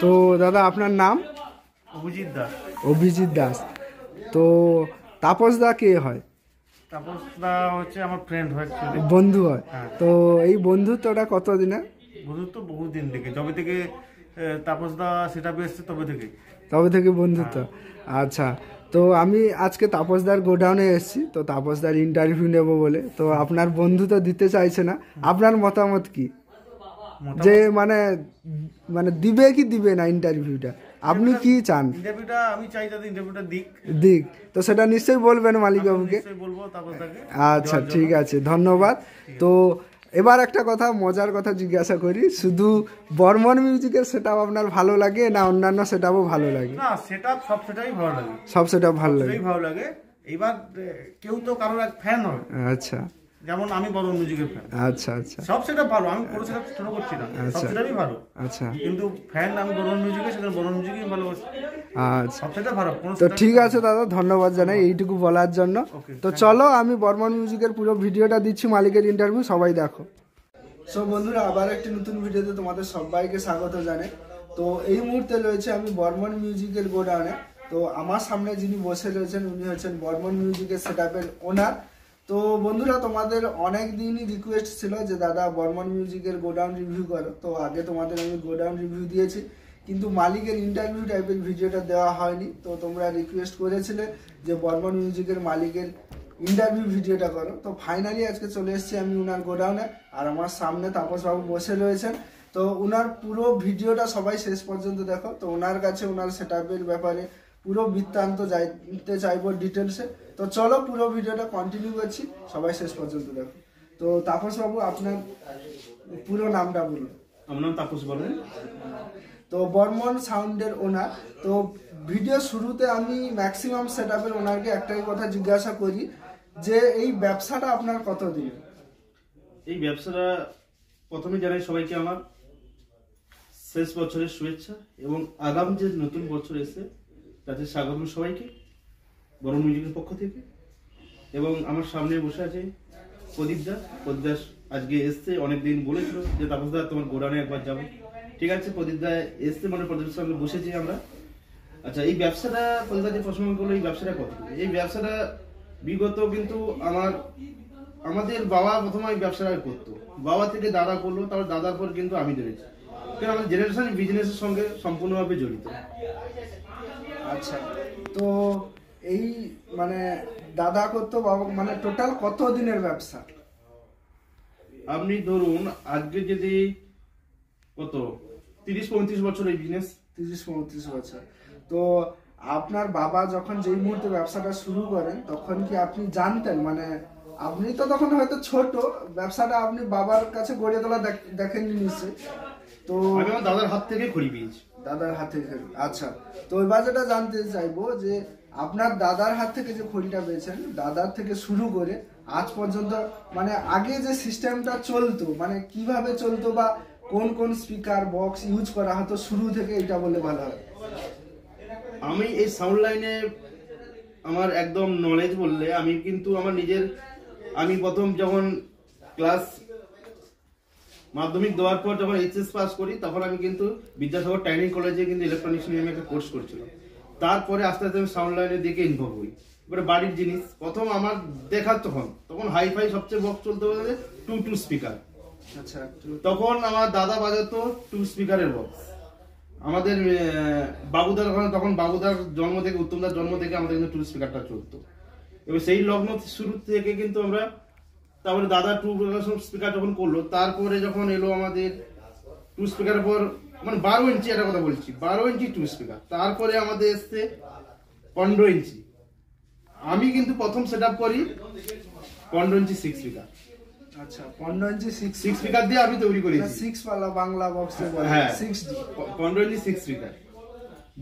তো দাদা আপনার নাম? অভিজিৎ দাস। অভিজিৎ দাস। তো তাপস দা কে হয়? তাপস দা হচ্ছে আমার ফ্রেন্ড হয়, বন্ধু হয়। তো এই বন্ধুত্বটা কতদিনের? বন্ধুত্ব বহুদিন থেকে, যবে থেকে তাপস দা সেটা এসছে তবে থেকে বন্ধুত্ব। আচ্ছা, তো আমি আজকে তাপসদার গোডাউনে এসেছি, তো তাপসদার ইন্টারভিউ নেব বলে। তো আপনার বন্ধু তো দিতে চাইছে না, আপনার মতামত কি? যে মানে মানে দিবে কি দিবে না ইন্টারভিউটা, আপনি কি চান? ইন্টারভিউটা আমি চাই যাতে ইন্টারভিউটা দিক, তো সেটা নিশ্চয়ই বলবেন মালিক বাবুকে। বলবো তাপসদাকে। আচ্ছা ঠিক আছে, ধন্যবাদ। তো এবার একটা কথা, মজার কথা জিজ্ঞাসা করি, শুধু বর্মন মিউজিকের সেটআপ আপনার ভালো লাগে না অন্যান্য সেটআপও ভালো লাগে? না, সেটআপ সব সেটাই ভালো লাগে, সব সেটআপ ভালো লাগে। এবার কেউ তো কারোর এক ফ্যান হয়। আচ্ছা, যেমন আমি বর্মন মিউজিকের ফ্যান। আচ্ছা আচ্ছা, সব সেটআপ ভালো, আমি পুরো সেটআপ ছোট করছি না, সব সেটআপই ভালো। আচ্ছা, কিন্তু ফ্যান আমি বর্মন মিউজিকের, সেটা বর্মন মিউজিকই ভালোবাসি। আচ্ছা, সব সেটআপ ভালো। তো ঠিক আছে দাদা, ধন্যবাদ জানাই এইটুকু বলার জন্য। তো চলো আমি বর্মন মিউজিকের পুরো ভিডিওটা দিচ্ছি, মালিকের ইন্টারভিউ, সবাই দেখো। সো বন্ধুরা, আবার একটি নতুন ভিডিওতে তোমাদের সবাইকে স্বাগত জানাই। তো এই মুহূর্তে রয়েছে আমি বর্মন মিউজিকের গোডাউনে। তো আমার সামনে যিনি বসে রয়েছেন উনি হচ্ছেন বর্মন মিউজিকের সেটআপের ওনার। তো বন্ধুরা, তোমাদের অনেক দিনই রিকোয়েস্ট ছিল যে দাদা বর্মন মিউজিকের গোডাউন রিভিউ করো। তো আগে তোমাদের আমি গোডাউন রিভিউ দিয়েছি, কিন্তু মালিকের ইন্টারভিউ টাইপের ভিডিওটা দেওয়া হয়নি। তো তোমরা রিকোয়েস্ট করেছিলে যে বর্মন মিউজিকের মালিকের ইন্টারভিউ ভিডিওটা করো। তো ফাইনালি আজকে চলে এসেছি আমি উনার গোডাউনে, আর আমার সামনে তাপসবাবু বসে রয়েছেন। তো উনার পুরো ভিডিওটা সবাই শেষ পর্যন্ত দেখো। তো ওনার কাছে ওনার সেটআপের ব্যাপারে পুরো বৃত্তান্ত জানতে চাইবো ডিটেলসে। তো চলো পুরো ভিডিওটা কন্টিনিউ করছি, সবাই শেষ পর্যন্ত দেখো। তো তাপসবাবু, আপনার পুরো নামটা বলুন। আমার নাম তাপস বর্মন। তো বর্মন সাউন্ডের ওনার। তো ভিডিও শুরুতে আমি ম্যাক্সিমাম সেটআপের ওনারকে একটাই কথা জিজ্ঞাসা করি যে এই ব্যবসাটা আপনার কতদিন? এই ব্যবসাটা প্রথমে জানাই সবাইকে আমার শেষ বছরের শুভেচ্ছা, এবং আগামী যে নতুন বছর এসে তাতে স্বাগত সবাইকে বর্মন মিউজিকের পক্ষ থেকে। এবং আমার সামনে বসে আছে প্রদীপ দা আজকে এসছে, অনেকদিন বলেছিল যে তাপস দা তোমার গোডাউনে একবার যাবো। ঠিক আছে, প্রদীপ দা এসছে, মানে প্রদীপের সঙ্গে বসেছি আমরা। আচ্ছা, এই ব্যবসাটা প্রদীপ দা যে প্রশ্ন করলো, এই ব্যবসাটা কত? এই ব্যবসাটা বিগত কিন্তু আমাদের বাবা প্রথমে এই ব্যবসাটা করতো, বাবা থেকে দাদা করলো, তারপর দাদার পর কিন্তু আমি ধরেছি, কারণ আমাদের জেনারেশন বিজনেসের সঙ্গে সম্পূর্ণভাবে জড়িত। আচ্ছা, তো এই মানে দাদা করতো, বাবা, মানে টোটাল কত দিনের ব্যবসা? আপনি ধরুন আজকে যদি কত 30-35 বছর এই বিজনেস। 30-35 বছর। তো আপনার বাবা যখন যেই মুহূর্তে ব্যবসাটা শুরু করেন তখন কি আপনি জানতেন, মানে আপনি তো তখন হয়তো ছোট, ব্যবসাটা আপনি বাবার কাছে গড়ে তোলা দেখেননি নিশ্চয়ই? তো আমি আমার দাদার হাত থেকে খড়ি পেয়েছি। দাদার হাত থেকে? আচ্ছা, তো এবার যেটা জানতে চাইবো যে আপনার দাদার হাত থেকে যে খড়িটা পেয়েছেন, দাদার থেকে শুরু করে আজ পর্যন্ত, মানে আগে যে সিস্টেমটা চলতো, মানে কিভাবে চলতো বা কোন কোন স্পিকার বক্স ইউজ করা হতো শুরু থেকে, এটা বললে ভালো হয়। আমি এই সাউন্ড লাইনে আমার একদম নলেজ বললে, আমি কিন্তু আমার নিজের, আমি প্রথম যখন ক্লাস মাধ্যমিক দেওয়ার পর যখন এইচএস পাস করি, তখন আমি কিন্তু বিদ্যাসাগর ট্রেনিং কলেজে কিন্তু ইলেকট্রনিক্স নিয়ে আমি একটা কোর্স করছিলাম। তারপরে আস্তে আস্তে আমি সাউন্ড লাইনের দিকে ইনভলভ হই। এবারে বাড়ির জিনিস প্রথম আমার দেখা, তখন হাইফাই সবচেয়ে বক্স চলতে বলে 2 স্পিকার। আচ্ছা, তখন আমার দাদা বাজাতো 2 স্পিকারের বক্স। আমাদের বাবুদার ওখানে, তখন বাবুদার জন্ম থেকে, উত্তমদার জন্ম থেকে আমাদের কিন্তু 2 স্পিকারটা চলতো। এবার সেই লগ্ন শুরু থেকে কিন্তু আমরা, তারপরে দাদা 2 স্পিকার যখন করলো, তারপরে যখন এলো আমাদের 2 স্পিকারের পর, মানে 12 ইঞ্চি, একটা কথা বলছি, 12 ইঞ্চি 2 স্পিকার। তারপরে আমাদের এসছে 15 ইঞ্চি। আমি কিন্তু প্রথম সেট আপ করি 15 ইঞ্চি 6 স্পিকার। আচ্ছা, 15 ইঞ্চি 6 স্পিকার দিয়ে আমি তৈরি করেছি। 6 পালা বাংলা বক্সে বলে, হ্যাঁ 6D 15 ইঞ্চি 6 স্পিকার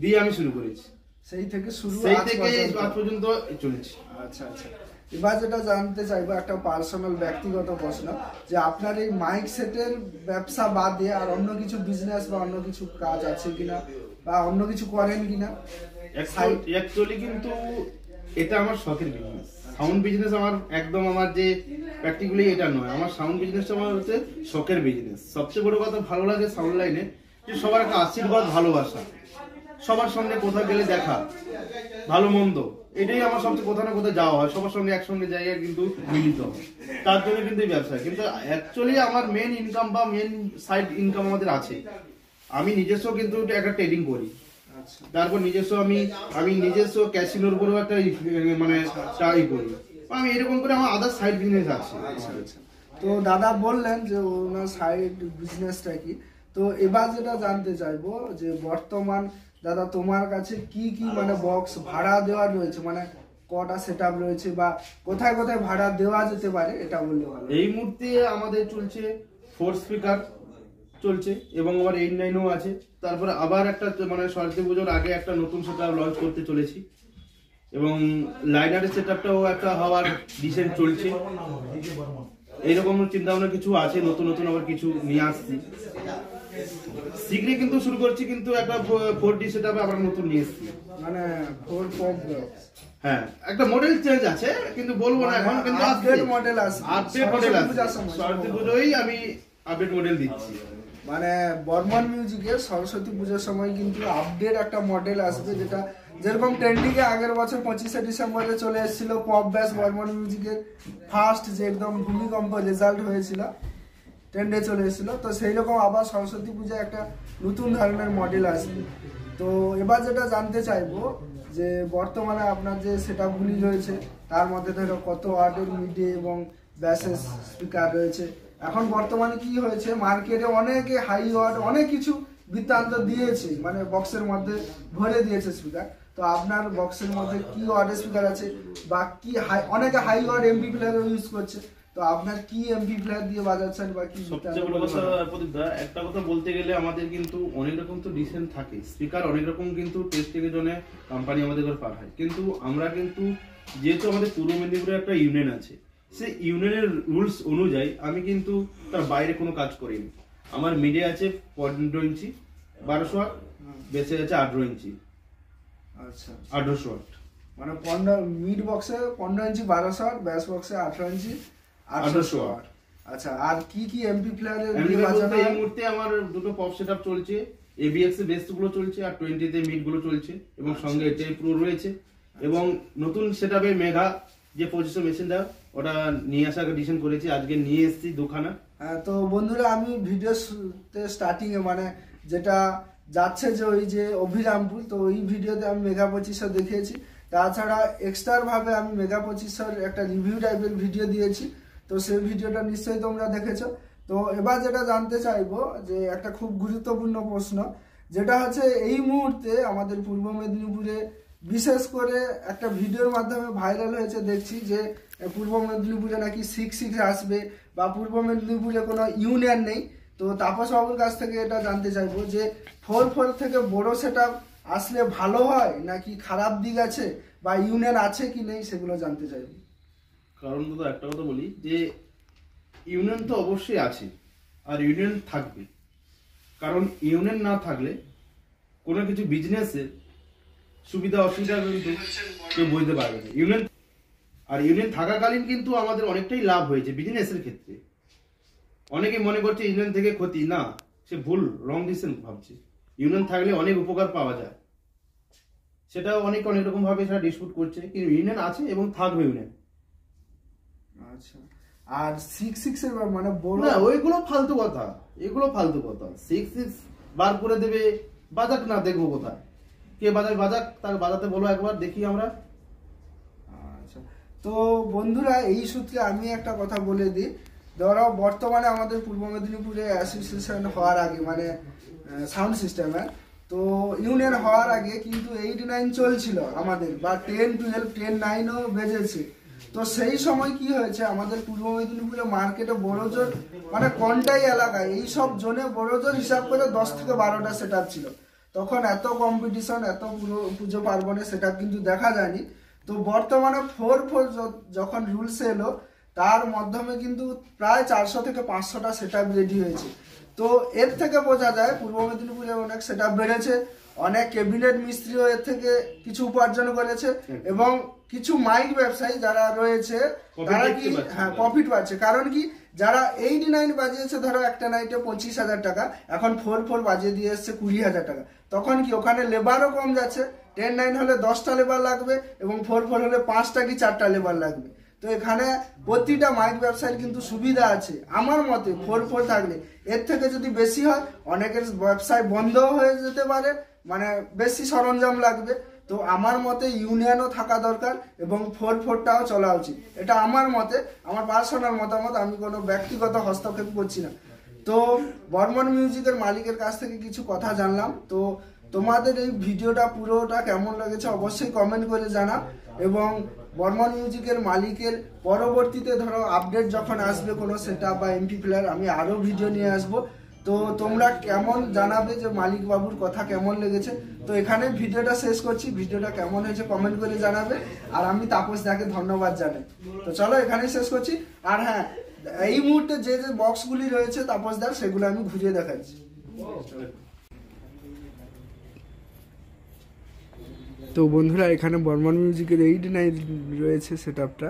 দিয়ে আমি শুরু করেছি। সেই থেকে শুরু, সেই থেকে আজ পর্যন্ত চলেছে। আচ্ছা আচ্ছা, এবার যেটা জানতে চাইবো, একটা পার্সোনাল ব্যক্তিগত প্রশ্ন, যে আপনার এই মাইক সেটের ব্যবসা বাদ দিয়ে আর অন্য কিছু বিজনেস বা অন্য কিছু কাজ আছে কিনা, বা অন্য কিছু করেন কিনা? অ্যাকচুয়ালি কিন্তু এটা আমার শখের বিজনেস। সাউন্ড বিজনেস আমার একদম, আমার যে প্র্যাকটিক্যালি এটা নয়, আমার সাউন্ড বিজনেসটা আমার হচ্ছে শখের বিজনেস। সবচেয়ে বড় কথা, ভালো লাগে সাউন্ড লাইনে যে সবার একটা আশীর্বাদ, ভালোবাসা, সবার সঙ্গে কোথাও গেলে দেখা, ভালো মন্দ, এটাই আমার সবচেয়ে কোথাও না কোথাও যাওয়া হয়, সবার সঙ্গে একসঙ্গে জায়গায় কিন্তু মিলিত হয়, তার জন্য কিন্তু এই ব্যবসা। কিন্তু অ্যাকচুয়ালি আমার মেন ইনকাম বা মেন সাইড ইনকাম আমাদের আছে। আমি নিজস্ব কিন্তু একটা ট্রেডিং করি, তারপর নিজস্ব আমি নিজস্ব ক্যাসিনোর উপরেও একটা মানে ট্রাই করি। আমি এরকম করে আমার আদার সাইড বিজনেস আছে। তো দাদা বললেন যে ওনার সাইড বিজনেসটা কি। তো এবার যেটা জানতে চাইবো যে বর্তমান দাদা তোমার কাছে কি কি মানে বক্স ভাড়া দেওয়া রয়েছে, মানে কটা সেটআপ রয়েছে বা কোথায় কোথায় ভাড়া দেওয়া যেতে পারে, এটা বললে ভালো। এই মুহূর্তে আমাদের চলছে 4 স্পিকার চলছে এবং আমার 8-9ও আছে। তারপরে আবার একটা মানে সরস্বতী পুজোর আগে একটা নতুন সেটআপ লঞ্চ করতে চলেছি এবং লাইনারের সেটআপটাও একটা হওয়ার ডিসেন্ট চলছে। এইরকম চিন্তা ভাবনা কিছু আছে, নতুন নতুন আবার কিছু নিয়ে আসছি। শীঘ্রই কিন্তু শুরু করছি, কিন্তু একটা 4D সেটআপ আমরা নতুন নিয়ে এসেছি, মানে 4 পপ বক্স। হ্যাঁ, একটা মডেল চেঞ্জ আছে কিন্তু বলবো না এখন, কিন্তু আপডেট মডেল আছে, আপডেট মডেল আছে। সরস্বতী পুজোই আমি আপডেট মডেল দিচ্ছি। মানে বর্মন মিউজিকের সরস্বতী পুজোর সময় কিন্তু আপডেট একটা মডেল আসবে, যেটা যেরকম ট্রেন্ডিংয়ে আগের বছর 25শে ডিসেম্বরে চলে এসেছিল পপ ব্যাস বর্মন মিউজিকের ফার্স্ট যে একদম ভূমিকম্প রেজাল্ট হয়েছিল, ট্রেন্ডে চলে এসেছিল। তো সেই রকম আবার সরস্বতী পূজায় একটা নতুন ধরনের মডেল আসবে। তো এবার যেটা জানতে চাইবো যে বর্তমানে আপনার যে সেটআপগুলি রয়েছে তার মধ্যে ধরো কত ওয়াটের মিডি এবং ব্যাসের স্পিকার রয়েছে। এখন বর্তমানে কি হয়েছে, মার্কেটে অনেকে হাই ওয়াট অনেক কিছু বৃত্তান্ত দিয়েছে, মানে বক্সের মধ্যে ভরে দিয়েছে স্পিকার। তো আপনার বক্সের মধ্যে কি ওয়াটের স্পিকার আছে বা কি অনেকে হাই ওয়াট এমপি প্লেয়ারও ইউজ করছে, তো আপনার কি এমপি প্লেয়ার দিয়ে বাজাচ্ছেন বা কি? সবচেয়ে বড় কথা প্রদীপদা, একটা কথা বলতে গেলে আমাদের কিন্তু অনেক রকম তো ডিসেন্ট থাকে স্পিকার, অনেক রকম কিন্তু টেস্টিংয়ের জন্য কোম্পানি আমাদের ঘরে পাঠায়। কিন্তু আমরা কিন্তু যেহেতু আমাদের পূর্ব মেদিনীপুরে একটা ইউনিয়ন আছে, সেই ইউনিয়নের রুলস অনুযায়ী আমি কিন্তু তার বাইরে কোনো কাজ করিনি। আমার মিডিয়া আছে 15 ইঞ্চি 1200 ওয়াট, বেসে আছে 18 ইঞ্চি। আচ্ছা, 1800 ওয়াট মানে 15 মিড বক্সে 15 ইঞ্চি 1200 ওয়াট, ব্যাস বক্সে 18 ইঞ্চি 800 ওয়াট। আচ্ছা, আর কি কি এমপি প্লেয়ারের দিয়ে বাজানো? এই মুহূর্তে আমার দুটো পপ সেটআপ চলছে, ABX এর বেস গুলো চলছে আর 20 তে মিড গুলো চলছে এবং সঙ্গে এটাই প্রো রয়েছে। এবং নতুন সেটআপে মেগা যে 2500 মেশিনটা ওটা নিয়ে আসা ডিসিশন করেছি, আজকে নিয়ে এসেছি দুখানা। হ্যাঁ, তো বন্ধুরা আমি ভিডিওতে স্টার্টিং এ মানে যেটা যাচ্ছে যে ওই যে অভিরামপুর, তো ওই ভিডিওতে আমি মেগা 2500 দেখিয়েছি। তাছাড়া এক্সট্রা ভাবে আমি মেগা 2500 একটা রিভিউ টাইপের ভিডিও দিয়েছি, তো সেই ভিডিওটা নিশ্চয়ই তোমরা দেখেছো। তো এবার যেটা জানতে চাইবো যে একটা খুব গুরুত্বপূর্ণ প্রশ্ন, যেটা হচ্ছে এই মুহূর্তে আমাদের পূর্ব মেদিনীপুরে বিশেষ করে একটা ভিডিওর মাধ্যমে ভাইরাল হয়েছে, দেখছি যে পূর্ব মেদিনীপুরে নাকি 6-6 আসবে বা পূর্ব মেদিনীপুরে কোনো ইউনিয়ন নেই। তো তাপস বাবুর কাছ থেকে এটা জানতে চাইবো যে 4-4 থেকে বড় সেটআপ আসলে ভালো হয় নাকি খারাপ দিক আছে বা ইউনিয়ন আছে কি নেই সেগুলো জানতে চাইবো। কারণ তো একটা কথা বলি যে ইউনিয়ন তো অবশ্যই আছে আর ইউনিয়ন থাকবে, কারণ ইউনিয়ন না থাকলে কোনো কিছু বিজনেসের সুবিধা অসুবিধা কিন্তু কেউ বুঝতে পারবে না। ইউনিয়ন থাকাকালীন কিন্তু আমাদের অনেকটাই লাভ হয়েছে বিজনেসের ক্ষেত্রে। অনেকে মনে করছে ইউনিয়ন থেকে ক্ষতি, না, সে ভুল, রং ডিসিশন ভাবছে। ইউনিয়ন থাকলে অনেক উপকার পাওয়া যায়, সেটাও অনেক রকম ভাবে সেটা ডিসপুট করছে, কিন্তু ইউনিয়ন আছে এবং থাকবে ইউনিয়ন। আচ্ছা, আর 6-6 এর মানে বড় না, ওইগুলো ফালতু কথা, এগুলো ফালতু কথা। 6-6 বার করে দেবে, বাজাক না, দেখবো কোথায় কে বাজাক, তার বাজাতে বলো একবার দেখি আমরা। আচ্ছা, তো বন্ধুরা এই সূত্রে আমি একটা কথা বলে দিই, ধরো বর্তমানে আমাদের পূর্ব মেদিনীপুরে অ্যাসোসিয়েশন হওয়ার আগে মানে সাউন্ড সিস্টেমের, তো ইউনিয়ন হওয়ার আগে কিন্তু 8-9 চলছিল আমাদের, বা 10-12, 10-9ও বেজেছে। তো সেই সময় কি হয়েছে, আমাদের পূর্ব মেদিনীপুরে মার্কেটে বড়জোর মানে কোনটাই এলাকায় এই সব জোনে বড়জোর হিসাব করে 10 থেকে 12টা সেটআপ ছিল। তখন এত কম্পিটিশন, এত পুজো পার্বণে সেটআপ কিন্তু দেখা যায়নি। তো বর্তমানে 4-4 যখন রুলস এলো, তার মাধ্যমে কিন্তু প্রায় 400 থেকে 500টা সেটআপ রেডি হয়েছে। তো এর থেকে বোঝা যায় পূর্ব মেদিনীপুরে অনেক সেটআপ বেড়েছে, অনেক ক্যাবিনেট মিস্ত্রিও এর থেকে কিছু উপার্জন করেছে এবং কিছু মাইক ব্যবসায়ী যারা রয়েছে তারা কি প্রফিট পাচ্ছে। কারণ কি, যারা 89 বাজিয়েছে ধরো একটা নাইটে 25,000 টাকা, এখন 4 বাজিয়ে দিয়ে এসছে 20,000 টাকা, তখন কি ওখানে লেবারও কম যাচ্ছে। 10-9 হলে 10টা লেবার লাগবে এবং 4 হলে 5টা কি 4টা লেবার লাগবে। তো এখানে প্রতিটা মাইক ব্যবসায়ীর কিন্তু সুবিধা আছে আমার মতে। 4 থাকলে এর থেকে যদি বেশি হয় অনেকের ব্যবসায় বন্ধও হয়ে যেতে পারে, মানে বেশি সরঞ্জাম লাগবে। তো আমার মতে ইউনিয়নও থাকা দরকার এবং 4টাও চলা উচিত, এটা আমার মতে, আমার পার্সোনাল মতামত, আমি কোনো ব্যক্তিগত হস্তক্ষেপ করছি না। তো বর্মন মিউজিকের মালিকের কাছ থেকে কিছু কথা জানলাম। তো তোমাদের এই ভিডিওটা পুরোটা কেমন লেগেছে অবশ্যই কমেন্ট করে জানাও। এবং বর্মন মিউজিকের মালিকের পরবর্তীতে ধরো আপডেট যখন আসবে কোনো সেটআপ বা এমপি প্লেয়ার, আমি আরও ভিডিও নিয়ে আসব। তো তোমরা কেমন জানাবে যে মালিক বাবুর কথা কেমন লেগেছে। তো এখানে ভিডিওটা শেষ করছি, ভিডিওটা কেমন হয়েছে কমেন্ট করে জানাবে। আর আমি তাপস দাকে ধন্যবাদ জানাই। তো চলো এখানেই শেষ করছি। আর হ্যাঁ, এই মুহূর্তে যে যে বক্সগুলি রয়েছে তাপস দার, সেগুলো আমি ঘুরিয়ে দেখাচ্ছি। তো বন্ধুরা, এখানে বর্মন মিউজিকের 89 রয়েছে সেটআপটা।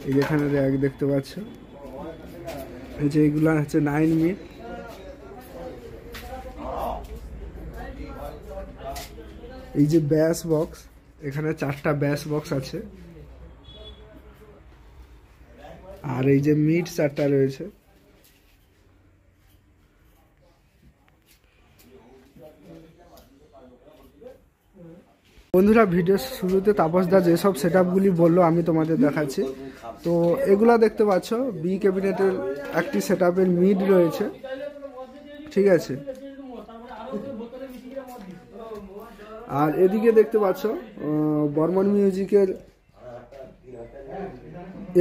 এই যেখানে র্যাক দেখতে পাচ্ছ, এই যে এগুলো হচ্ছে 9 মিট। এই যে ব্যাস বক্স, এখানে 4টা ব্যাস বক্স আছে। আর এই যে মিট 4টা রয়েছে। বন্ধুরা, ভিডিও শুরুতে তাপসদা যেসব সেটআপগুলি বললো আমি তোমাদের দেখাচ্ছি। তো এগুলা দেখতে পাচ্ছ, বি ক্যাবিনেটের একটি সেটআপের মিড রয়েছে, ঠিক আছে। আর এদিকে দেখতে পাচ্ছ বর্মন মিউজিকের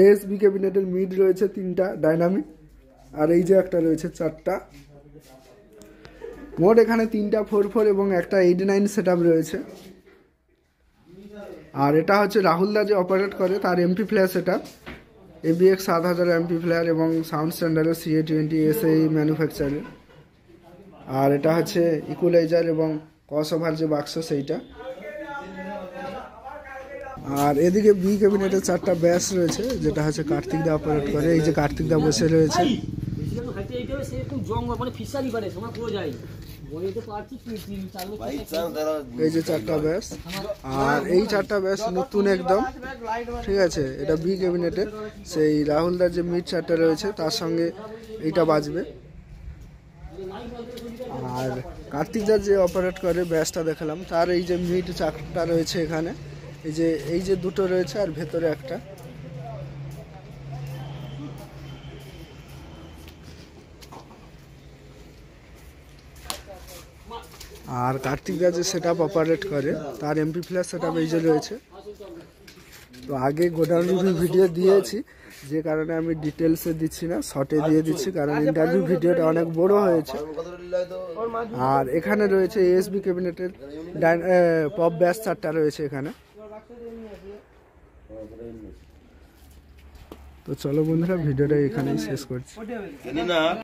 এসবি ক্যাবিনেটের মিড রয়েছে 3টা ডাইনামিক। আর এই যে একটা রয়েছে 4টা। মোট এখানে 3টা 4 এবং একটা 89 সেটআপ রয়েছে। আর এটা হচ্ছে রাহুল দা যে অপারেট করে, তার MP player setup, ABX 7000 MP player এবং সাউন্ড স্ট্যান্ডার্ডের CA20 SAE ম্যানুফ্যাকচারের। আর এটা হচ্ছে ইকুয়ালাইজার এবং ক্রসওভার যে বাক্স সেইটা। আর এদিকে বি ক্যাবিনেটের 4টা ব্যাস রয়েছে, যেটা হচ্ছে কার্তিক দা অপারেট করে। এই যে কার্তিক দা বসে রয়েছে। এই যে 4টা ব্যাস। আর এই 4টা ব্যাস নতুন একদম, ঠিক আছে। এটা বি ক্যাবিনেটের সেই রাহুল দার যে মিড 4টা রয়েছে তার সঙ্গে এইটা বাজবে। আর কার্তিক দা যে অপারেট করে ব্যাসটা দেখালাম, তার এই যে মিড 4টা রয়েছে এখানে। এই যে 2টো রয়েছে আর ভেতরে একটা। আর কার্তিক দা যে সেটআপ অপারেট করে, তার এমপি প্লাস সেটআপ এই যে রয়েছে। তো আগে গোডাউন রিভিউ ভিডিও দিয়েছি, যে কারণে আমি ডিটেলসে দিচ্ছি না, শর্টে দিয়ে দিচ্ছি, কারণ ইন্টারভিউ ভিডিওটা অনেক বড় হয়েছে। আর এখানে রয়েছে এসবি ক্যাবিনেটের পপ ব্যাস 4টা রয়েছে এখানে। তো চলো বন্ধুরা, ভিডিওটা এখানেই শেষ করছি।